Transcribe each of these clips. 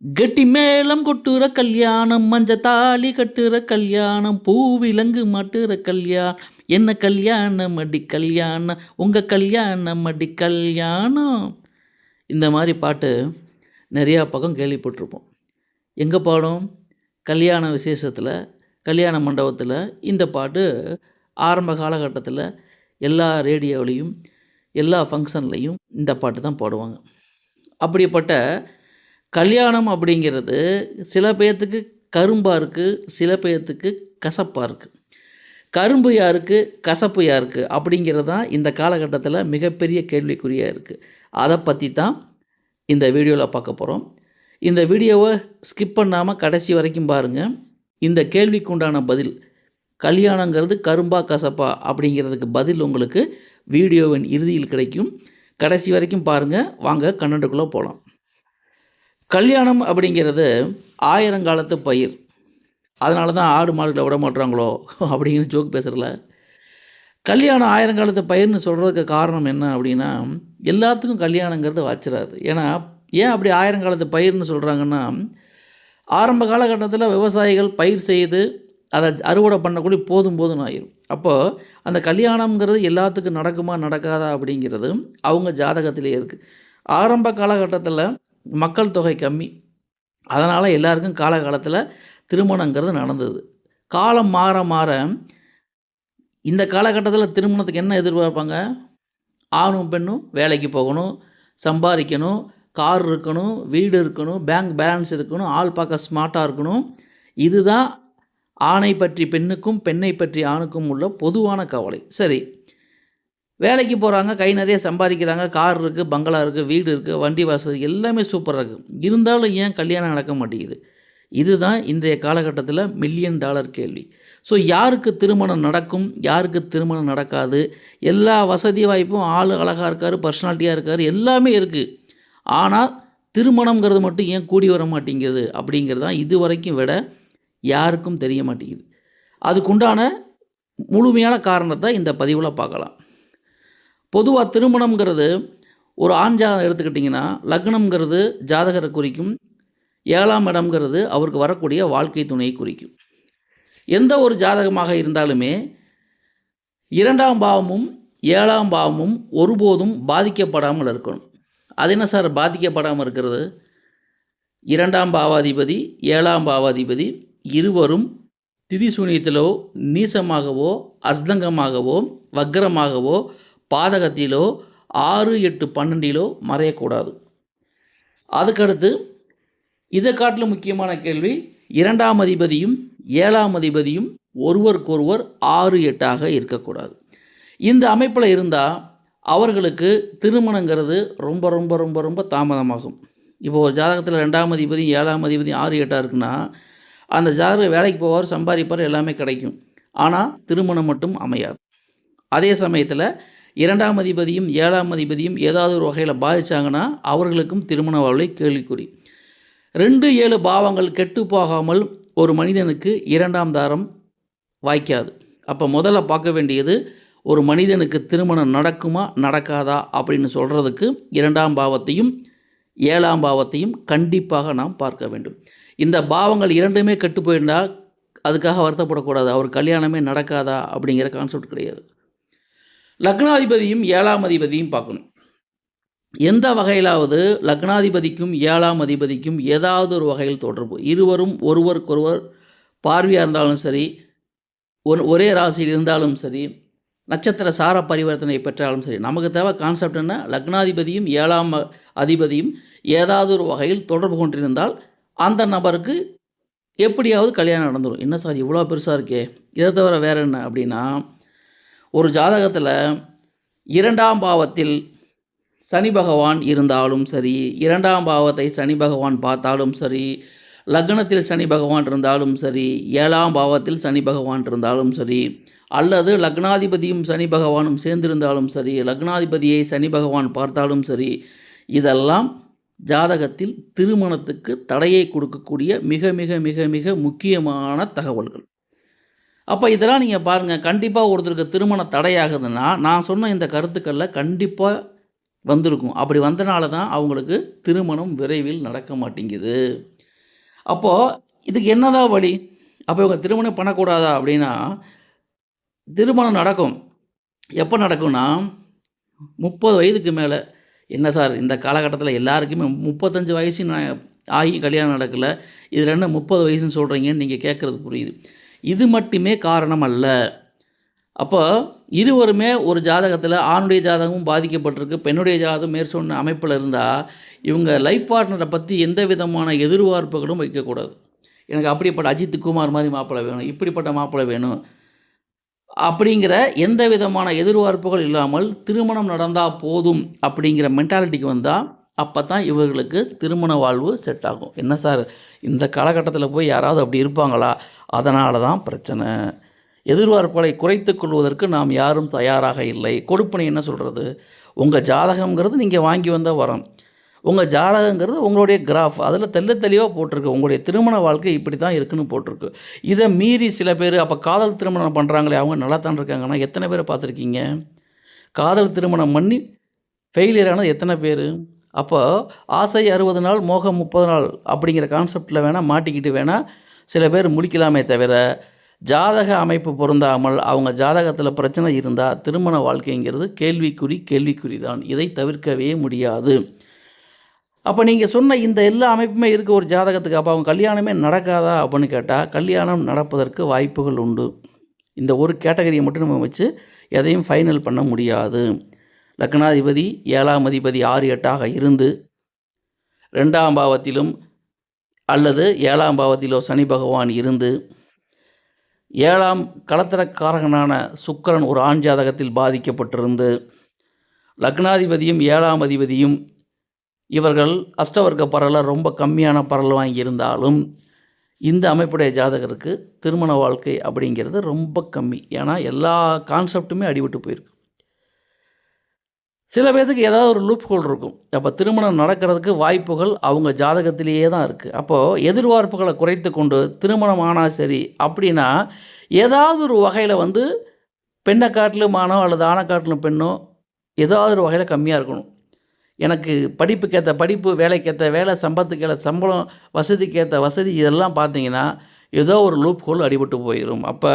கெட்டி மேளம் கொட்டுற கல்யாணம், மஞ்ச தாலி கட்டுற கல்யாணம், பூவிலங்கு மாட்டுற கல்யாணம், என்ன கல்யாணம் அடி கல்யாணம், உங்க கல்யாணம் அடி கல்யாணம். இந்த மாதிரி பாட்டு நிறையா பக்கம் கேள்விப்பட்டிருப்போம். எங்கே பாடும்? கல்யாண விசேஷத்தில், கல்யாண மண்டபத்தில் இந்த பாட்டு ஆரம்ப காலகட்டத்தில் எல்லா ரேடியோவிலையும் எல்லா ஃபங்க்ஷன்லேயும் இந்த பாட்டு தான் பாடுவாங்க. அப்படிப்பட்ட கல்யாணம் அப்படிங்கிறது சில பேர்த்துக்கு கரும்பாக இருக்குது, சில பேர்த்துக்கு கசப்பாக இருக்குது. கரும்பு யாருக்கு, கசப்பு யாருக்கு அப்படிங்கிறது தான் இந்த காலகட்டத்தில் மிகப்பெரிய கேள்விக்குறியாக இருக்குது. அதை பற்றி தான் இந்த வீடியோவில் பார்க்க போகிறோம். இந்த வீடியோவை ஸ்கிப் பண்ணாமல் கடைசி வரைக்கும் பாருங்கள். இந்த கேள்விக்கு உண்டான பதில், கல்யாணங்கிறது கரும்பா கசப்பா அப்படிங்கிறதுக்கு பதில் உங்களுக்கு வீடியோவின் இறுதியில் கிடைக்கும். கடைசி வரைக்கும் பாருங்கள். வாங்க கன்னண்டுக்குள்ளே போகலாம். கல்யாணம் அப்படிங்கிறது ஆயிரங்காலத்து பயிர். அதனால தான் ஆடு மாடுகளை விட மாட்டுறாங்களோ அப்படிங்கிற ஜோக் பேசுகிறல. கல்யாணம் ஆயிரங்காலத்து பயிர்னு சொல்கிறதுக்கு காரணம் என்ன அப்படின்னா, எல்லாத்துக்கும் கல்யாணங்கிறது வச்சிடாது. ஏன் அப்படி ஆயிரங்காலத்து பயிர்னு சொல்கிறாங்கன்னா, ஆரம்ப காலகட்டத்தில் விவசாயிகள் பயிர் செய்து அதை அறுவடை பண்ணக்கூடிய போதும்னு ஆயிரும். அப்போது அந்த கல்யாணம்ங்கிறது எல்லாத்துக்கும் நடக்குமா நடக்காதா அப்படிங்கிறது அவங்க ஜாதகத்திலே இருக்குது. ஆரம்ப காலகட்டத்தில் மக்கள் தொகை கம்மி, அதனால் எல்லாருக்கும் காலகாலத்தில் திருமணங்கிறது நடந்தது. காலம் மாற மாற இந்த காலகட்டத்தில் திருமணத்துக்கு என்ன எதிர்பார்ப்பாங்க? ஆணும் பெண்ணும் வேலைக்கு போகணும், சம்பாதிக்கணும், கார் இருக்கணும், வீடு இருக்கணும், பேங்க் பேலன்ஸ் இருக்கணும், ஆள் பார்க்க ஸ்மார்ட்டாக இருக்கணும். இதுதான் ஆணை பற்றி பெண்ணுக்கும், பெண்ணை பற்றி ஆணுக்கும் உள்ள பொதுவான கவலை. சரி, வேலைக்கு போகிறாங்க, கை நிறைய சம்பாதிக்கிறாங்க, கார் இருக்குது, பங்களா இருக்குது, வீடு இருக்குது, வண்டி வசதி எல்லாமே சூப்பராக இருக்குது. இருந்தாலும் ஏன் கல்யாணம் நடக்க மாட்டேங்குது? இதுதான் இன்றைய காலகட்டத்தில் $1 மில்லியன் கேள்வி. ஸோ யாருக்கு திருமணம் நடக்கும், யாருக்கு திருமணம் நடக்காது? எல்லா வசதி வாய்ப்பும், ஆள் அழகாக இருக்கார், பர்சனாலிட்டியாக இருக்கார், எல்லாமே இருக்குது. ஆனால் திருமணங்கிறது மட்டும் ஏன் கூடி வர மாட்டேங்குது அப்படிங்கிறது தான் இது வரைக்கும் விட யாருக்கும் தெரிய மாட்டேங்குது. அதுக்குண்டான முழுமையான காரணத்தை இந்த பதிவில் பார்க்கலாம். பொதுவாக திருமணங்கிறது ஒரு ஆண் ஜாதகம் எடுத்துக்கிட்டிங்கன்னா, லக்னம்ங்கிறது ஜாதகரை குறிக்கும், 7ஆம் இடம்ங்கிறது அவருக்கு வரக்கூடிய வாழ்க்கை துணையை குறிக்கும். எந்த ஒரு ஜாதகமாக இருந்தாலுமே 2ஆம் பாவமும் 7ஆம் பாவமும் ஒருபோதும் பாதிக்கப்படாமல் இருக்கணும். அது என்ன சார் பாதிக்கப்படாமல் இருக்கிறது? 2ஆம் பாவாதிபதி 7ஆம் பாவாதிபதி இருவரும் திதிசூனியத்திலோ, நீசமாகவோ, அஸ்தங்கமாகவோ, வக்ரமாகவோ, பாதகத்திலோ, 6, 8, 12 மறையக்கூடாது. அதுக்கடுத்து இதை காட்டிலும் முக்கியமான கேள்வி, 2ஆம் அதிபதியும் 7ஆம் அதிபதியும் ஒருவருக்கொருவர் 6, 8ஆக இருக்கக்கூடாது. இந்த அமைப்பில் இருந்தால் அவர்களுக்கு திருமணங்கிறது ரொம்ப ரொம்ப ரொம்ப ரொம்ப தாமதமாகும். இப்போது ஒரு ஜாதகத்தில் 2ஆம் அதிபதியும் 7ஆம் அதிபதியும் 6, 8ஆக இருக்குன்னா, அந்த ஜாதகர் வேலைக்கு போவார், சம்பாதிப்பார், எல்லாமே கிடைக்கும். ஆனால் திருமணம் மட்டும் அமையாது. அதே சமயத்தில் 2ஆம் அதிபதியும் 7ஆம் அதிபதியும் ஏதாவது ஒரு வகையில் பாதித்தாங்கன்னா அவர்களுக்கும் திருமண வாழ்வை கேள்விக்குறி. 2, 7 பாவங்கள் கெட்டு போகாமல் ஒரு மனிதனுக்கு 2ஆம் தாரம் வாய்க்காது. அப்போ முதல்ல பார்க்க வேண்டியது, ஒரு மனிதனுக்கு திருமணம் நடக்குமா நடக்காதா அப்படின்னு சொல்கிறதுக்கு 2ஆம் பாவத்தையும் 7ஆம் பாவத்தையும் கண்டிப்பாக நாம் பார்க்க வேண்டும். இந்த பாவங்கள் இரண்டுமே கெட்டு போயிருந்தால் அதுக்காக வருத்தப்படக்கூடாது, அவர் கல்யாணமே நடக்காதா அப்படிங்கிற கான்செப்ட் கிடையாது. லக்னாதிபதியும் 7ஆம் அதிபதியும் பார்க்கணும். எந்த வகையிலாவது லக்னாதிபதிக்கும் 7ஆம் அதிபதிக்கும் ஏதாவது ஒரு வகையில் தொடர்பு, இருவரும் ஒருவருக்கொருவர் பார்வையாக இருந்தாலும் சரி, ஒரே ராசியில் இருந்தாலும் சரி, நட்சத்திர சார பரிவர்த்தனை பெற்றாலும் சரி, நமக்கு தேவை கான்செப்ட் என்ன? லக்னாதிபதியும் 7ஆம் அதிபதியும் ஏதாவது ஒரு வகையில் தொடர்பு கொண்டிருந்தால் அந்த நபருக்கு எப்படியாவது கல்யாணம் நடந்துடும். என்ன சார் இவ்வளோ பெருசாக இருக்கே, இதை தவிர வேறு என்ன அப்படின்னா, ஒரு ஜாதகத்தில் 2ஆம் பாவத்தில் சனி பகவான் இருந்தாலும் சரி, 2ஆம் பாவத்தை சனி பகவான் பார்த்தாலும் சரி, லக்னத்தில் சனி பகவான் இருந்தாலும் சரி, 7ஆம் பாவத்தில் சனி பகவான் இருந்தாலும் சரி, அல்லது லக்னாதிபதியும் சனி பகவானும் சேர்ந்திருந்தாலும் சரி, லக்னாதிபதியை சனி பகவான் பார்த்தாலும் சரி, இதெல்லாம் ஜாதகத்தில் திருமணத்துக்கு தடையை கொடுக்கக்கூடிய மிக மிக மிக மிக முக்கியமான தகவல்கள். அப்போ இதெல்லாம் நீங்கள் பாருங்கள். கண்டிப்பாக ஒருத்தருக்கு திருமண தடையாகுதுன்னா, நான் சொன்ன இந்த கருத்துக்களில் கண்டிப்பாக வந்திருக்கும். அப்படி வந்தனால தான் அவங்களுக்கு திருமணம் விரைவில் நடக்க மாட்டேங்குது. அப்போது இதுக்கு என்னதான் வழி? அப்போ இவங்க திருமணம் பண்ணக்கூடாதா அப்படின்னா, திருமணம் நடக்கும். எப்போ நடக்கும்னா 30 வயதுக்கு மேல. என்ன சார் இந்த காலகட்டத்தில எல்லாருக்குமே 35 வயசு ஆகி கல்யாணம் நடக்கல. இதில என்ன 30 வயசுன்னு சொல்கிறீங்கன்னு நீங்க கேட்குறது புரியுது. இது மட்டுமே காரணம் அல்ல. அப்போ இருவருமே ஒரு ஜாதகத்தில ஆணுடைய ஜாதகமும் பாதிக்கப்பட்டிருக்கு, பெண்ணுடைய ஜாதகம் மேற்சொன்ன அமைப்பில இருந்தா, இவங்க லைஃப் பார்ட்னர பத்தி எந்த விதமான எதிர்பார்ப்புகளும் வைக்கக்கூடாது. எனக்கு அப்படிப்பட்ட அஜித் குமார் மாரி மாப்பிள்ளை வேணும், இப்படிப்பட்ட மாப்பிள்ளை வேணும். அப்படிங்கிற எந்த விதமான எதிர்பார்ப்புகள் இல்லாமல் திருமணம் நடந்தா போதும் அப்படிங்கிற மென்டாலிட்டிக்கு வந்தா, அப்பதான் இவர்களுக்கு திருமண வாழ்வு செட் ஆகும். என்ன சார் இந்த காலகட்டத்தில போய் யாராவது அப்படி இருப்பாங்களா? அதனால தான் பிரச்சனை. எதிர்பார்ப்புகளை குறைத்துக் கொள்வதற்கு நாம் யாரும் தயாராக இல்லை. கொடுப்பனை என்ன சொல்றது? உங்க ஜாதகம்ங்கிறது நீங்க வாங்கி வந்த வரம். உங்க ஜாதகங்கிறது உங்களுடைய கிராஃப். அதில தெளிவா போட்டிருக்கு. உங்களுடைய திருமண வாழ்க்கை இப்படி தான் இருக்குன்னு போட்டிருக்கு. இதை மீறி சில பேர் அப்போ காதல் திருமணம் பண்ணுறாங்களே அவங்க நல்லா தான் இருக்காங்கன்னா எத்தனை பேரை பார்த்துருக்கீங்க? காதல் திருமணம் பண்ணி ஃபெயிலியர் ஆனது எத்தனை பேர்? அப்போ ஆசை 60 நாள் மோகம் 30 நாள் அப்படிங்கிற கான்செப்டில் வேணால் மாட்டிக்கிட்டு வேணால் சில பேர் முடிக்கலாமே தவிர, ஜாதக அமைப்பு பொருந்தாமல் அவங்க ஜாதகத்தில் பிரச்சனை இருந்தால் திருமண வாழ்க்கைங்கிறது கேள்விக்குறி தான். இதை தவிர்க்கவே முடியாது. அப்போ நீங்கள் சொன்ன இந்த எல்லா அமைப்புமே இருக்குது ஒரு ஜாதகத்துக்கு. அப்போ அவங்க கல்யாணமே நடக்காதா அப்படின்னு கேட்டால், கல்யாணம் நடப்பதற்கு வாய்ப்புகள் உண்டு. இந்த ஒரு கேட்டகரியை மட்டும் நம்ம வச்சு எதையும் ஃபைனல் பண்ண முடியாது. லக்னாதிபதி 7ஆம் அதிபதி 6, 8ஆக இருந்து 2ஆம் பாவத்திலும் அல்லது 7ஆம் பாவத்திலோ சனி பகவான் இருந்து 7ஆம் களத்திரக்காரகனான சுக்கிரன் ஒரு ஆண் ஜாதகத்தில் பாதிக்கப்பட்டிருந்து லக்னாதிபதியும் 7ஆம் அதிபதியும் இவர்கள் அஷ்டவர்க்க பரல ரொம்ப கம்மியான பரல் வாங்கியிருந்தாலும் இந்த அமைப்புடைய ஜாதகருக்கு திருமண வாழ்க்கை அப்படிங்கிறது ரொம்ப கம்மி. ஏன்னா எல்லா கான்செப்ட்டுமே அடிபட்டு போயிருக்கு. சில பேர்த்துக்கு ஏதாவது ஒரு லூப் ஹோல் இருக்கும். அப்போ திருமணம் நடக்கிறதுக்கு வாய்ப்புகள் அவங்க ஜாதகத்திலேயே தான் இருக்குது. அப்போது எதிர்பார்ப்புகளை குறைத்து கொண்டு திருமணம் ஆனால் சரி அப்படின்னா ஏதாவது ஒரு வகையில் பெண்ணை காட்டிலும் ஆணோ அல்லது ஆணை காட்டிலும் பெண்ணோ ஏதாவது ஒரு வகையில் கம்மியாக இருக்கணும். எனக்கு படிப்புக்கேற்ற படிப்பு, வேலைக்கேற்ற வேலை, சம்பளத்துக்கேற்ற சம்பளம், வசதிக்கேற்ற வசதி, இதெல்லாம் பார்த்தீங்கன்னா ஏதோ ஒரு லூப் ஹோல் அடிபட்டு போயிடும். அப்போ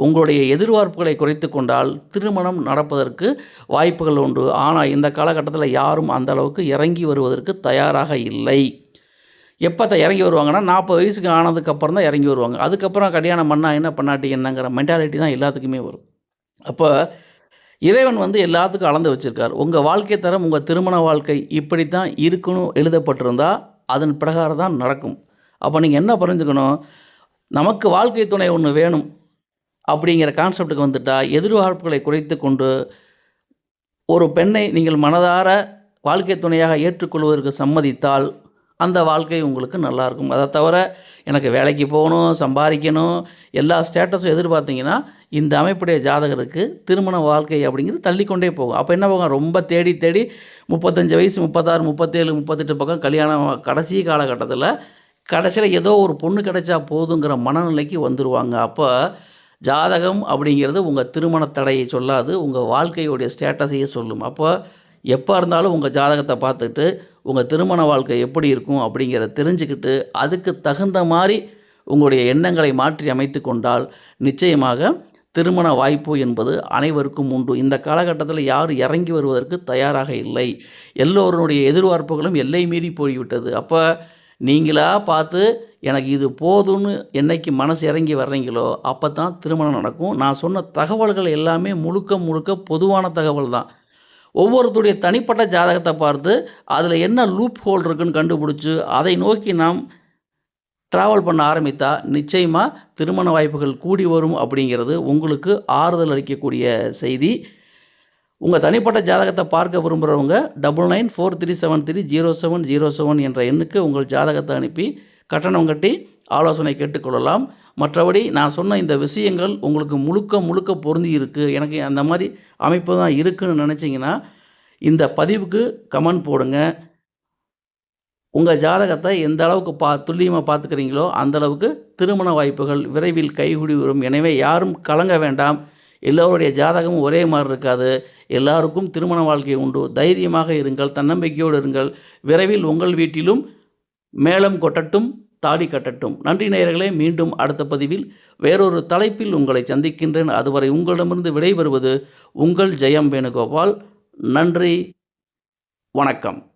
உங்களுடைய எதிர்பார்ப்புகளை குறைத்து கொண்டால் திருமணம் நடப்பதற்கு வாய்ப்புகள் உண்டு. ஆனால் இந்த காலகட்டத்தில் யாரும் அந்த அளவுக்கு இறங்கி வருவதற்கு தயாராக இல்லை. எப்போ இறங்கி வருவாங்கன்னா 40 வயசுக்கு ஆனதுக்கப்புறம் தான் இறங்கி வருவாங்க. அதுக்கப்புறம் கல்யாணம் பண்ணால் என்ன பண்ணாட்டி என்னங்கிற மென்டாலிட்டி தான் எல்லாத்துக்குமே வரும். அப்போ இறைவன் எல்லாத்துக்கும் அளந்து வச்சுருக்கார். உங்கள் வாழ்க்கை தரம், உங்கள் திருமண வாழ்க்கை இப்படி தான் இருக்கணும் எழுதப்பட்டிருந்தால் அதன் பிரகாரம் தான் நடக்கும். அப்போ நீங்கள் என்ன புரிஞ்சுக்கணும், நமக்கு வாழ்க்கை துணை ஒன்று வேணும் அப்படிங்கிற கான்செப்டுக்கு வந்துட்டால் எதிர்பார்ப்புகளை குறைத்து கொண்டு ஒரு பெண்ணை நீங்கள் மனதார வாழ்க்கை துணையாக ஏற்றுக்கொள்வதற்கு சம்மதித்தால் அந்த வாழ்க்கை உங்களுக்கு நல்லாயிருக்கும். அதை தவிர எனக்கு வேலைக்கு போகணும், சம்பாதிக்கணும், எல்லா ஸ்டேட்டஸும் எதிர்பார்த்தீங்கன்னா இந்த அமைப்புடைய ஜாதகருக்கு திருமண வாழ்க்கை அப்படிங்கிறது தள்ளிக்கொண்டே போகும். அப்போ என்ன போகும், ரொம்ப தேடி 35 வயசு 36, 37, 38 பக்கம் கல்யாணம் கடைசி காலகட்டத்தில் கடைசியில் ஏதோ ஒரு பொண்ணு கிடைச்சா போதுங்கிற மனநிலைக்கு வந்துடுவாங்க. அப்போ ஜாதகம் அப்படிங்கிறது உங்கள் திருமண தடையை சொல்லாது, உங்கள் வாழ்க்கையுடைய ஸ்டேட்டஸையே சொல்லும். அப்போ எப்போ இருந்தாலும் உங்கள் ஜாதகத்தை பார்த்துட்டு உங்கள் திருமண வாழ்க்கை எப்படி இருக்கும் அப்படிங்கிறத தெரிஞ்சுக்கிட்டு அதுக்கு தகுந்த மாதிரி உங்களுடைய எண்ணங்களை மாற்றி அமைத்து கொண்டால் நிச்சயமாக திருமண வாய்ப்பு என்பது அனைவருக்கும் உண்டு. இந்த காலகட்டத்தில் யாரும் இறங்கி வருவதற்கு தயாராக இல்லை. எல்லோருடைய எதிர்பார்ப்புகளும் எல்லை மீறி போய்விட்டது. அப்போ நீங்களாக பார்த்து எனக்கு இது போதும்னு என்னைக்கு மனசு இறங்கி வர்றீங்களோ அப்போ தான் திருமணம் நடக்கும். நான் சொன்ன தகவல்கள் எல்லாமே முழுக்க பொதுவான தகவல் தான். ஒவ்வொருத்தருடைய தனிப்பட்ட ஜாதகத்தை பார்த்து அதில் என்ன லூப் ஹோல் இருக்குன்னு கண்டுபிடிச்சி அதை நோக்கி நாம் ட்ராவல் பண்ண ஆரம்பித்தா நிச்சயமாக திருமண வாய்ப்புகள் கூடி வரும் அப்படிங்கிறது உங்களுக்கு ஆறுதல் அளிக்கக்கூடிய செய்தி. உங்கள் தனிப்பட்ட ஜாதகத்தை பார்க்க விரும்புகிறவங்க 9943730707 என்ற எண்ணுக்கு உங்கள் ஜாதகத்தை அனுப்பி கட்டணம் கட்டி ஆலோசனை கேட்டுக்கொள்ளலாம். மற்றபடி நான் சொன்ன இந்த விஷயங்கள் உங்களுக்கு முழுக்க பொருந்தி இருக்குது, எனக்கு அந்த மாதிரி அமைப்பு தான் இருக்குதுன்னு நினச்சிங்கன்னா இந்த பதிவுக்கு கமெண்ட் போடுங்க. உங்கள் ஜாதகத்தை எந்த அளவுக்கு துல்லியமாக பார்த்துக்கிறீங்களோ அந்தளவுக்கு திருமண வாய்ப்புகள் விரைவில் கைகூடி வரும். எனவே யாரும் கலங்க வேண்டாம். எல்லோருடைய ஜாதகமும் ஒரே மாதிரி இருக்காது. எல்லாருக்கும் திருமண வாழ்க்கை உண்டு. தைரியமாக இருங்கள், தன்னம்பிக்கையோடு இருங்கள். விரைவில் உங்கள் வீட்டிலும் மேளம் கொட்டட்டும், தாலி கட்டட்டும். நன்றி நேயர்களே. மீண்டும் அடுத்த பதிவில் வேறொரு தலைப்பில் உங்களை சந்திக்கின்றேன். அதுவரை உங்களிடமிருந்து விடைபெறுவது உங்கள் ஜெயம் வேணுகோபால். நன்றி, வணக்கம்.